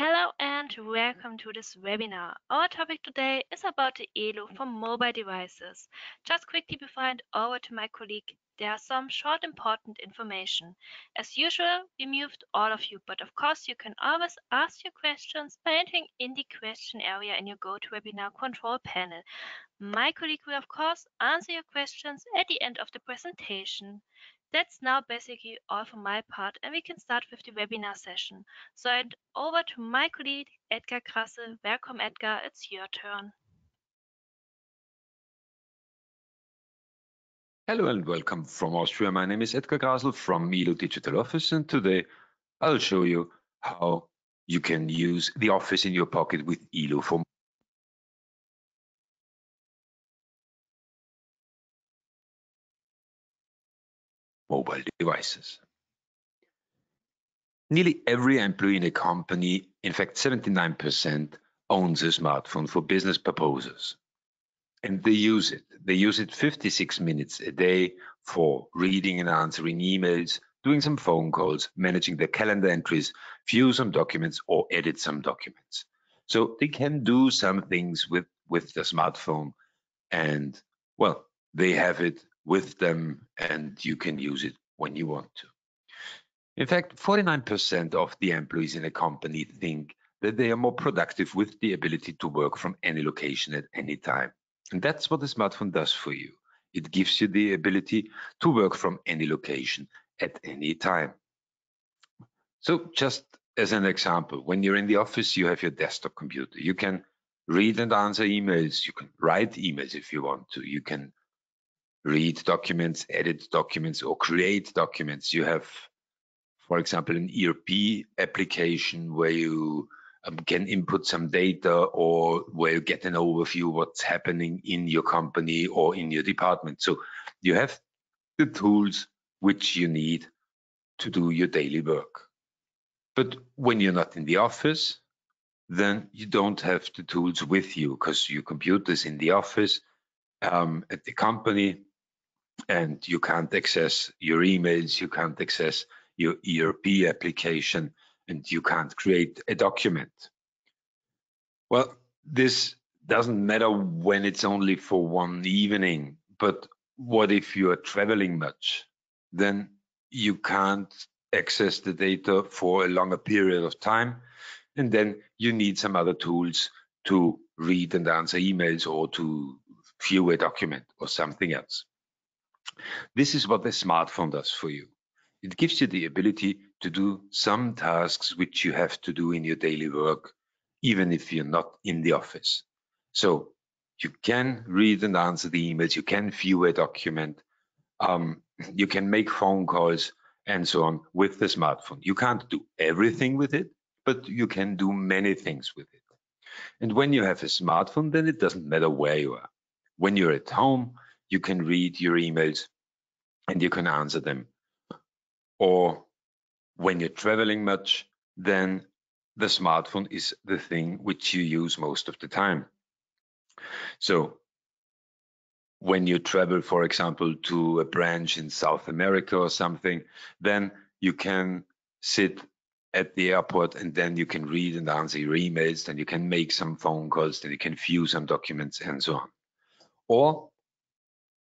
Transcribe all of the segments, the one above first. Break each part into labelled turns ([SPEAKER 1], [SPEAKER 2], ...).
[SPEAKER 1] Hello and welcome to this webinar. Our topic today is about the ELO for mobile devices. Just quickly before I hand over to my colleague, there are some short important information. As usual, we muted all of you, but of course you can always ask your questions by entering in the question area in your GoToWebinar control panel. My colleague will of course answer your questions at the end of the presentation. That's now basically all for my part, and we can start with the webinar session. So and over to my colleague Edgar Krasse. Welcome, Edgar. It's your turn.
[SPEAKER 2] Hello and welcome from Austria. My name is Edgar Grasel from ELO Digital Office, and today I'll show you how you can use the Office in your pocket with ELO for mobile devices. Nearly every employee in a company, in fact 79%, owns a smartphone for business purposes. And they use it. They use it 56 minutes a day for reading and answering emails, doing some phone calls, managing their calendar entries, view some documents, or edit some documents. So they can do some things with the smartphone, and well, they have it with them, and you can use it when you want to. In fact, 49% of the employees in a company think that they are more productive with the ability to work from any location at any time. And that's what the smartphone does for you. It gives you the ability to work from any location at any time. So just as an example, when you're in the office, you have your desktop computer. You can read and answer emails. You can write emails if you want to. You can read documents, edit documents, or create documents. You have, for example, an ERP application where you can input some data, or where you get an overview what's happening in your company or in your department. So you have the tools which you need to do your daily work. But when you're not in the office, then you don't have the tools with you, because your computer's in the office at the company, and you can't access your emails, you can't access your ERP application, and you can't create a document. Well, this doesn't matter when it's only for one evening, but what if you are traveling much? Then you can't access the data for a longer period of time, and then you need some other tools to read and answer emails, or to view a document or something else. This is what the smartphone does for you. It gives you the ability to do some tasks which you have to do in your daily work, even if you're not in the office. So you can read and answer the emails, you can view a document, you can make phone calls and so on with the smartphone. You can't do everything with it, but you can do many things with it. And when you have a smartphone, then it doesn't matter where you are. When you're at home, you can read your emails and you can answer them. Or when you're traveling much, then the smartphone is the thing which you use most of the time. So when you travel, for example, to a branch in South America or something, then you can sit at the airport, and then you can read and answer your emails, then you can make some phone calls, then you can view some documents and so on. Or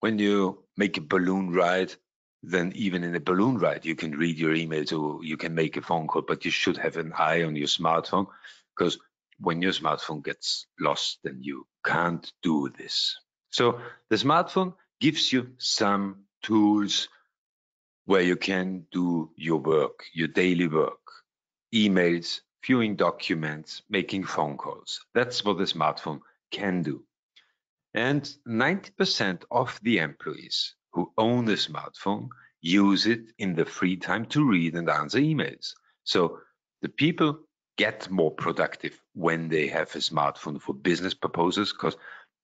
[SPEAKER 2] when you make a balloon ride, then even in a balloon ride, you can read your emails or you can make a phone call, but you should have an eye on your smartphone, because when your smartphone gets lost, then you can't do this. So the smartphone gives you some tools where you can do your work, your daily work, emails, viewing documents, making phone calls. That's what the smartphone can do. And 90% of the employees who own a smartphone use it in the free time to read and answer emails. So the people get more productive when they have a smartphone for business purposes, because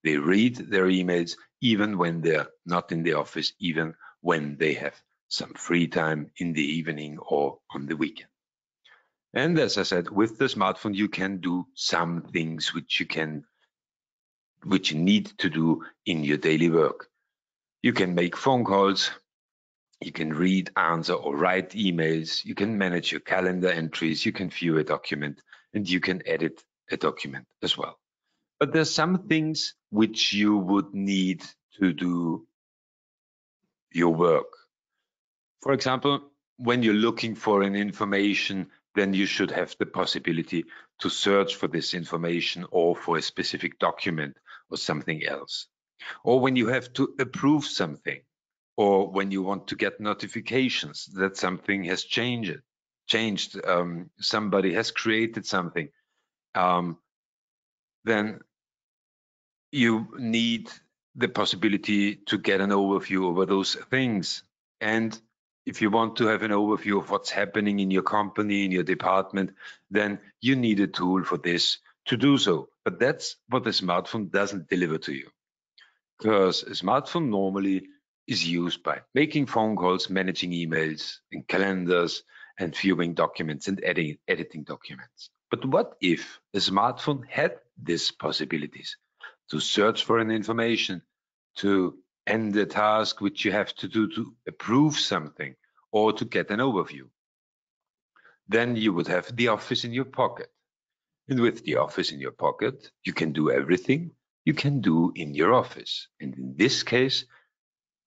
[SPEAKER 2] they read their emails even when they're not in the office, even when they have some free time in the evening or on the weekend. And as I said, with the smartphone, you can do some things which you need to do in your daily work. You can make phone calls, you can read, answer, or write emails, you can manage your calendar entries, you can view a document, and you can edit a document as well. But there's some things which you would need to do your work. For example, when you're looking for an information, then you should have the possibility to search for this information or for a specific document or something else. Or when you have to approve something, or when you want to get notifications that something has changed, somebody has created something, then you need the possibility to get an overview over those things. And if you want to have an overview of what's happening in your company, in your department, then you need a tool for this to do so. But that's what the smartphone doesn't deliver to you. Because a smartphone normally is used by making phone calls, managing emails and calendars, and viewing documents and editing documents. But what if a smartphone had these possibilities to search for an information, to end a task which you have to do to approve something, or to get an overview? Then you would have the office in your pocket. And with the office in your pocket, you can do everything you can do in your office. And in this case,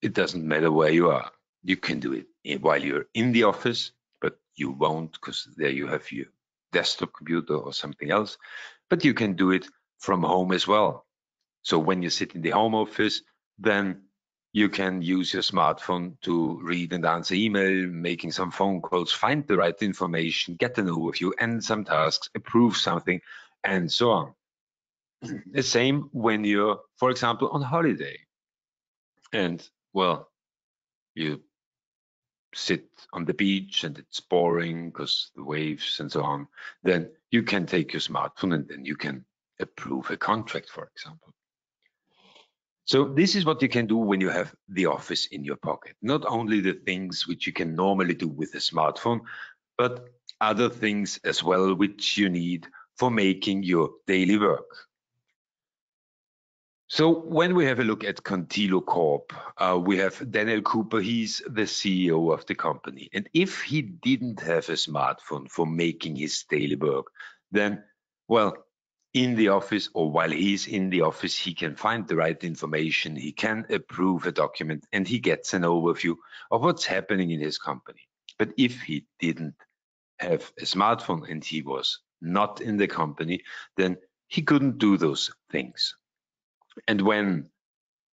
[SPEAKER 2] it doesn't matter where you are. You can do it while you're in the office, but you won't, because there you have your desktop computer or something else. But you can do it from home as well. So when you sit in the home office, then you can use your smartphone to read and answer email, making some phone calls, find the right information, get an overview, end some tasks, approve something, and so on. The same when you're, for example, on holiday. And, well, you sit on the beach and it's boring because the waves and so on, then you can take your smartphone and then you can approve a contract, for example. So this is what you can do when you have the office in your pocket. Not only the things which you can normally do with a smartphone, but other things as well which you need for making your daily work. So when we have a look at Contillo Corp, we have Daniel Cooper. He's the CEO of the company. And if he didn't have a smartphone for making his daily work, then, well, in the office or while he's in the office, he can find the right information, he can approve a document, and he gets an overview of what's happening in his company. But if he didn't have a smartphone and he was not in the company, then he couldn't do those things. And when,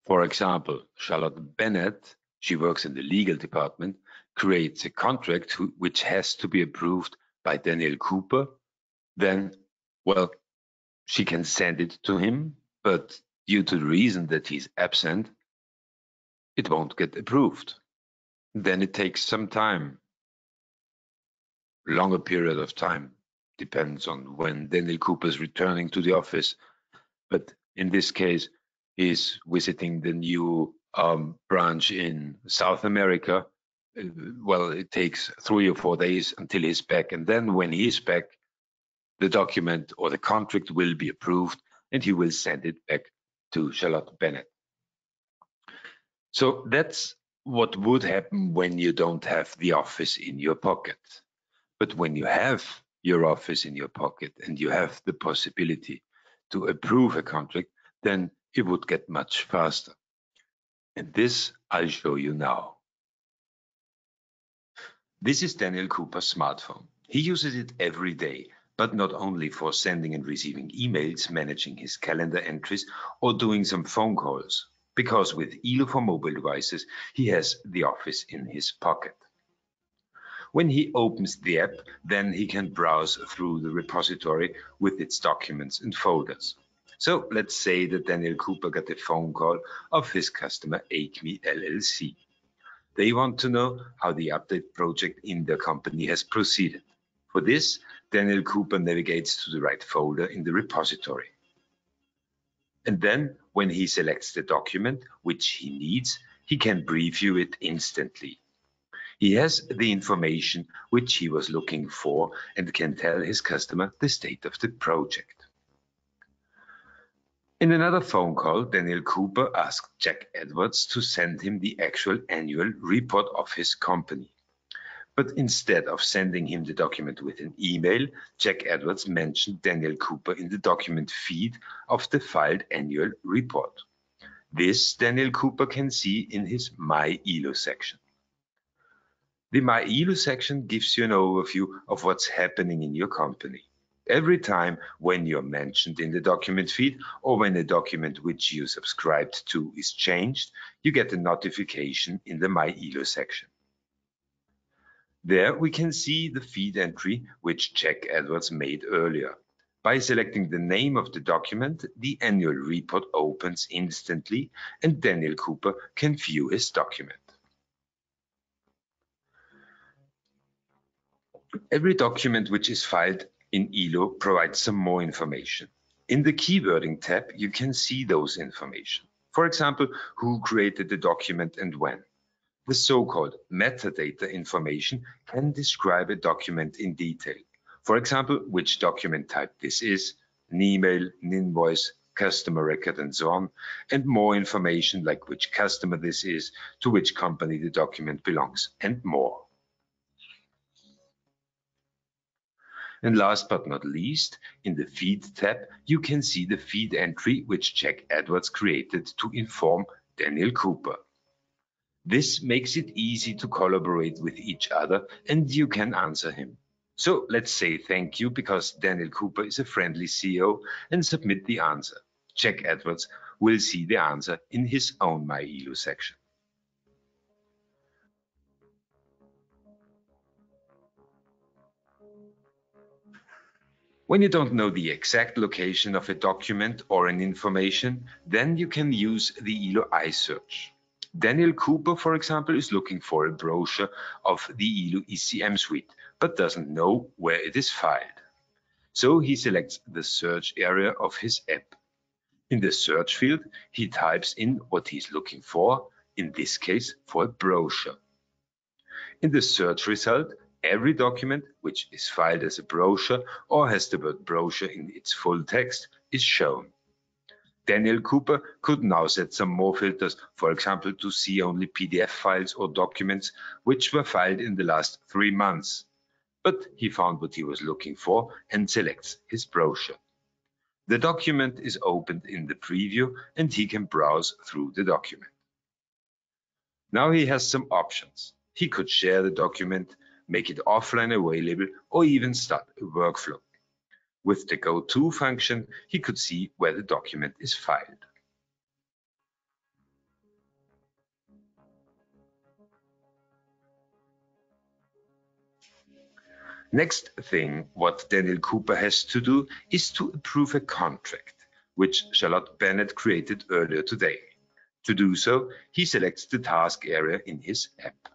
[SPEAKER 2] for example, Charlotte Bennett, she works in the legal department, creates a contract which has to be approved by Daniel Cooper, then, well, she can send it to him, but due to the reason that he's absent, it won't get approved. Then it takes some time, longer period of time, depends on when Daniel Cooper is returning to the office. But in this case, he's visiting the new branch in South America. Well, it takes 3 or 4 days until he's back. And then when he's back, the document or the contract will be approved and he will send it back to Charlotte Bennett. So that's what would happen when you don't have the office in your pocket. But when you have your office in your pocket and you have the possibility to approve a contract, then it would get much faster. And this I'll show you now. This is Daniel Cooper's smartphone. He uses it every day, but not only for sending and receiving emails, managing his calendar entries, or doing some phone calls, because with ELO for mobile devices, he has the office in his pocket. When he opens the app, then he can browse through the repository with its documents and folders. So let's say that Daniel Cooper got a phone call of his customer Acme LLC. They want to know how the update project in their company has proceeded. For this, Daniel Cooper navigates to the right folder in the repository. And then, when he selects the document which he needs, he can preview it instantly. He has the information which he was looking for and can tell his customer the state of the project. In another phone call, Daniel Cooper asked Jack Edwards to send him the actual annual report of his company. But instead of sending him the document with an email, Jack Edwards mentioned Daniel Cooper in the document feed of the filed annual report. This Daniel Cooper can see in his My ELO section. The My ELO section gives you an overview of what's happening in your company. Every time when you're mentioned in the document feed or when a document which you subscribed to is changed, you get a notification in the My ELO section. There we can see the feed entry which Jack Edwards made earlier. By selecting the name of the document, the annual report opens instantly and Daniel Cooper can view his document. Every document which is filed in ELO provides some more information. In the keywording tab, you can see those information. For example, who created the document and when. The so-called metadata information can describe a document in detail. For example, which document type this is, an email, an invoice, customer record, and so on, and more information like which customer this is, to which company the document belongs, and more. And last but not least, in the Feed tab, you can see the feed entry which Jack Edwards created to inform Daniel Cooper. This makes it easy to collaborate with each other and you can answer him. So let's say thank you because Daniel Cooper is a friendly CEO and submit the answer. Jack Edwards will see the answer in his own My ELO section. When you don't know the exact location of a document or an information, then you can use the ELO iSearch. Daniel Cooper, for example, is looking for a brochure of the ELO ECM suite, but doesn't know where it is filed. So he selects the search area of his app. In the search field, he types in what he's looking for, in this case, for a brochure. In the search result, every document which is filed as a brochure or has the word brochure in its full text is shown. Daniel Cooper could now set some more filters, for example, to see only PDF files or documents which were filed in the last 3 months. But he found what he was looking for and selects his brochure. The document is opened in the preview and he can browse through the document. Now he has some options. He could share the document, make it offline available, or even start a workflow. With the Go To function, he could see where the document is filed. Next thing what Daniel Cooper has to do is to approve a contract, which Charlotte Bennett created earlier today. To do so, he selects the task area in his app.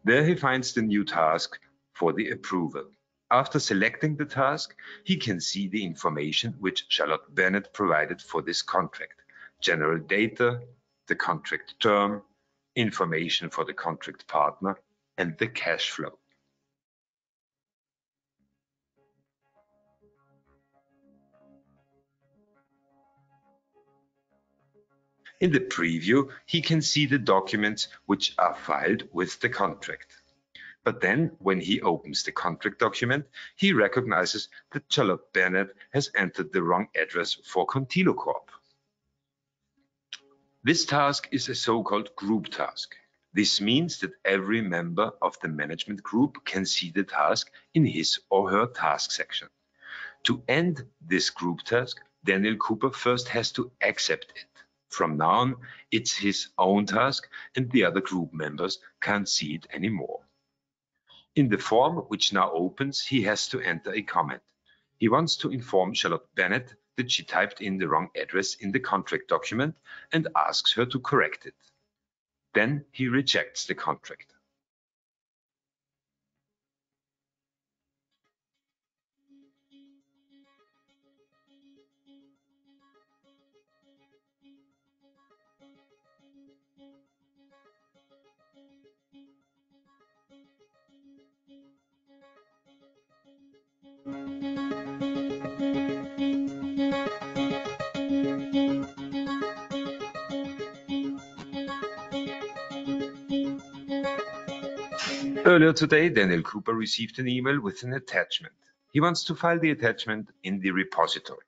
[SPEAKER 2] There he finds the new task for the approval. After selecting the task, he can see the information which Charlotte Bennett provided for this contract: general data, the contract term, information for the contract partner, and the cash flow. In the preview, he can see the documents which are filed with the contract. But then, when he opens the contract document, he recognizes that Charlotte Bennett has entered the wrong address for Contino Corp. This task is a so-called group task. This means that every member of the management group can see the task in his or her task section. To end this group task, Daniel Cooper first has to accept it. From now on, it's his own task and the other group members can't see it anymore. In the form which now opens, he has to enter a comment. He wants to inform Charlotte Bennett that she typed in the wrong address in the contract document and asks her to correct it. Then he rejects the contract. Earlier today, Daniel Cooper received an email with an attachment. He wants to file the attachment in the repository.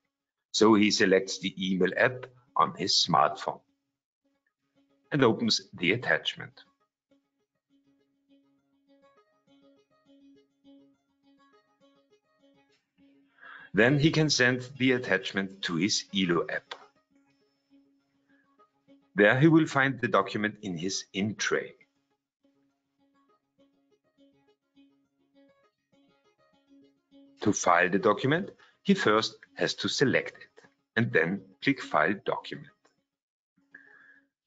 [SPEAKER 2] So he selects the email app on his smartphone and opens the attachment. Then he can send the attachment to his ELO app. There he will find the document in his in tray. To file the document, he first has to select it and then click File Document.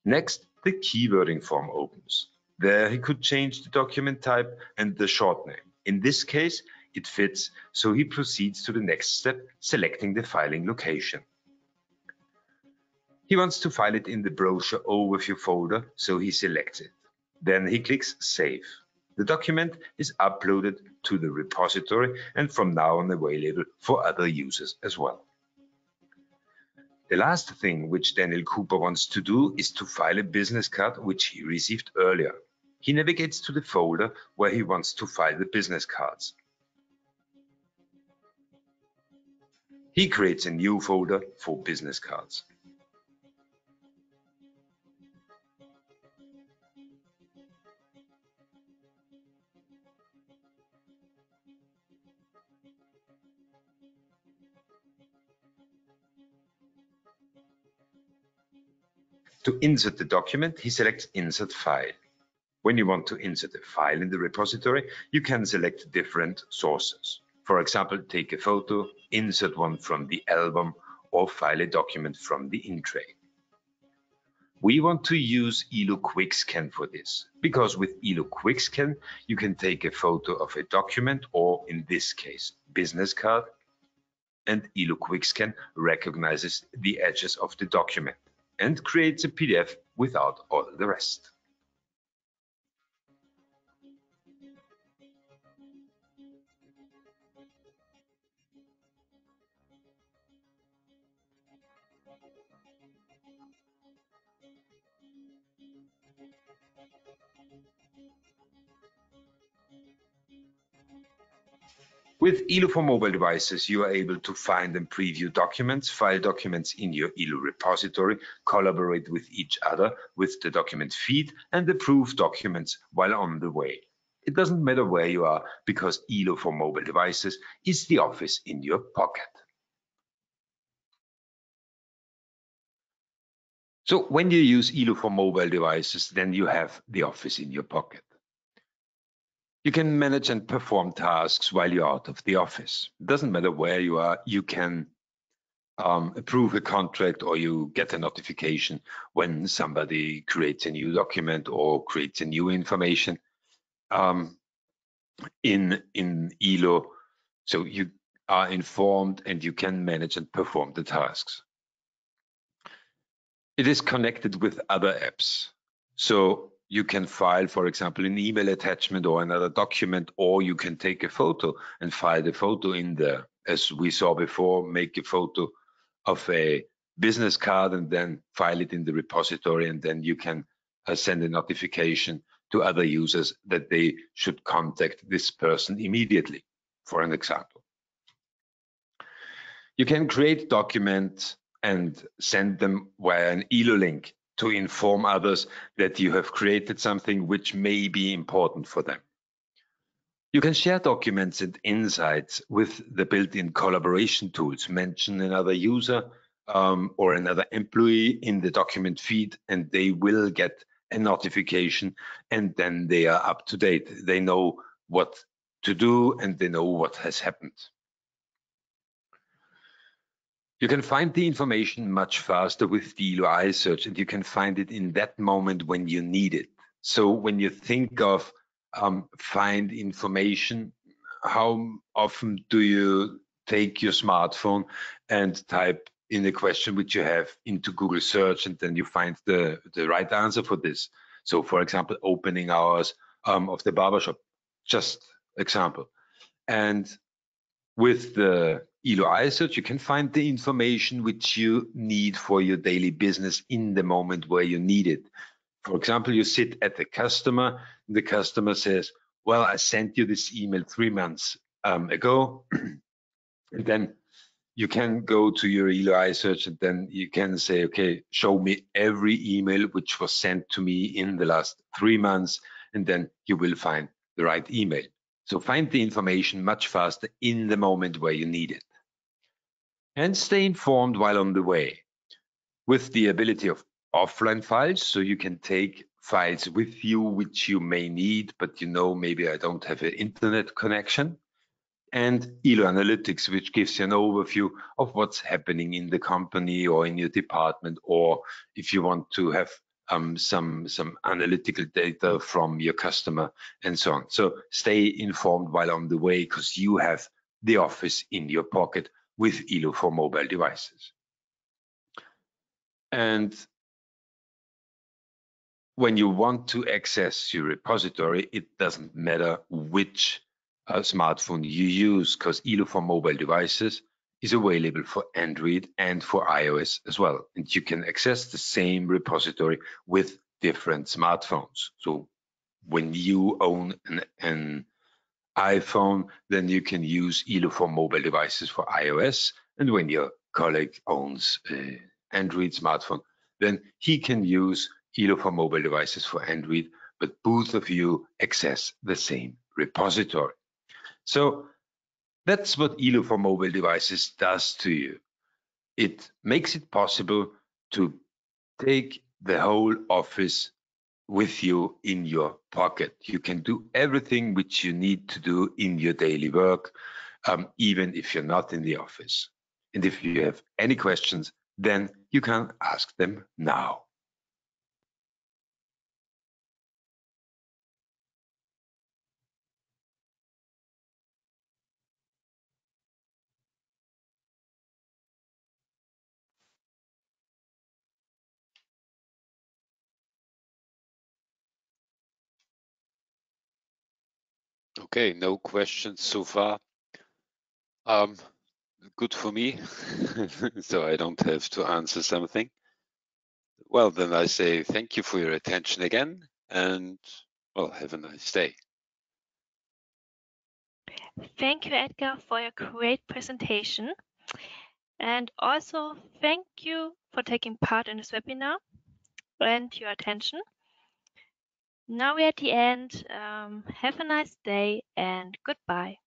[SPEAKER 2] Next, the keywording form opens. There he could change the document type and the short name. In this case, it fits, so he proceeds to the next step, selecting the filing location. He wants to file it in the brochure overview folder, so he selects it. Then he clicks Save. The document is uploaded to the repository and from now on available for other users as well. The last thing which Daniel Cooper wants to do is to file a business card which he received earlier. He navigates to the folder where he wants to file the business cards. He creates a new folder for business cards. To insert the document, he selects Insert File. When you want to insert a file in the repository, you can select different sources. For example, take a photo, insert one from the album, or file a document from the in tray. We want to use ELO Quick Scan for this, because with ELO Quick Scan, you can take a photo of a document, or in this case, business card, and ELO Quick Scan recognizes the edges of the document and creates a PDF without all the rest. With ELO for mobile devices, you are able to find and preview documents, file documents in your ELO repository, collaborate with each other with the document feed, and approve documents while on the way. It doesn't matter where you are, because ELO for mobile devices is the office in your pocket. So when you use ELO for mobile devices, then you have the office in your pocket. You can manage and perform tasks while you're out of the office. It doesn't matter where you are, you can approve a contract, or you get a notification when somebody creates a new document or creates a new information in ELO. So you are informed and you can manage and perform the tasks. It is connected with other apps. So you can file, for example, an email attachment or another document, or you can take a photo and file the photo in there. As we saw before, make a photo of a business card and then file it in the repository, and then you can send a notification to other users that they should contact this person immediately, for an example. You can create documents and send them via an ELO link to inform others that you have created something which may be important for them. You can share documents and insights with the built-in collaboration tools. Mention another user or another employee in the document feed, and they will get a notification, and then they are up to date. They know what to do and they know what has happened. You can find the information much faster with the ELO iSearch, and you can find it in that moment when you need it. So when you think of find information, how often do you take your smartphone and type in a question which you have into Google search, and then you find the right answer for this? So for example, opening hours of the barbershop, just example. And with the ELO iSearch, you can find the information which you need for your daily business in the moment where you need it. For example, you sit at the customer says, well, I sent you this email 3 months ago. And then you can go to your ELO iSearch and then you can say, okay, show me every email which was sent to me in the last 3 months, and then you will find the right email. So find the information much faster in the moment where you need it. And stay informed while on the way with the ability of offline files, so you can take files with you which you may need, but maybe I don't have an internet connection. And ELO Analytics, which gives you an overview of what's happening in the company or in your department, or if you want to have some analytical data from your customer and so on. So stay informed while on the way, because you have the office in your pocket with ELO for mobile devices. And when you want to access your repository, it doesn't matter which smartphone you use, because ELO for mobile devices is available for Android and for iOS as well. And you can access the same repository with different smartphones. So when you own an iPhone, then you can use ELO for mobile devices for iOS. And when your colleague owns an Android smartphone, then he can use ELO for mobile devices for Android, but both of you access the same repository. So that's what ELO for mobile devices does to you. It makes it possible to take the whole office with you in your pocket. You can do everything which you need to do in your daily work, even if you're not in the office. And if you have any questions, then you can ask them now.
[SPEAKER 3] Okay, no questions so far. Good for me, so I don't have to answer something. Well, then I say thank you for your attention again, and well, have a nice day.
[SPEAKER 1] Thank you, Edgar, for your great presentation. And also thank you for taking part in this webinar and your attention. Now we're at the end. Have a nice day and goodbye.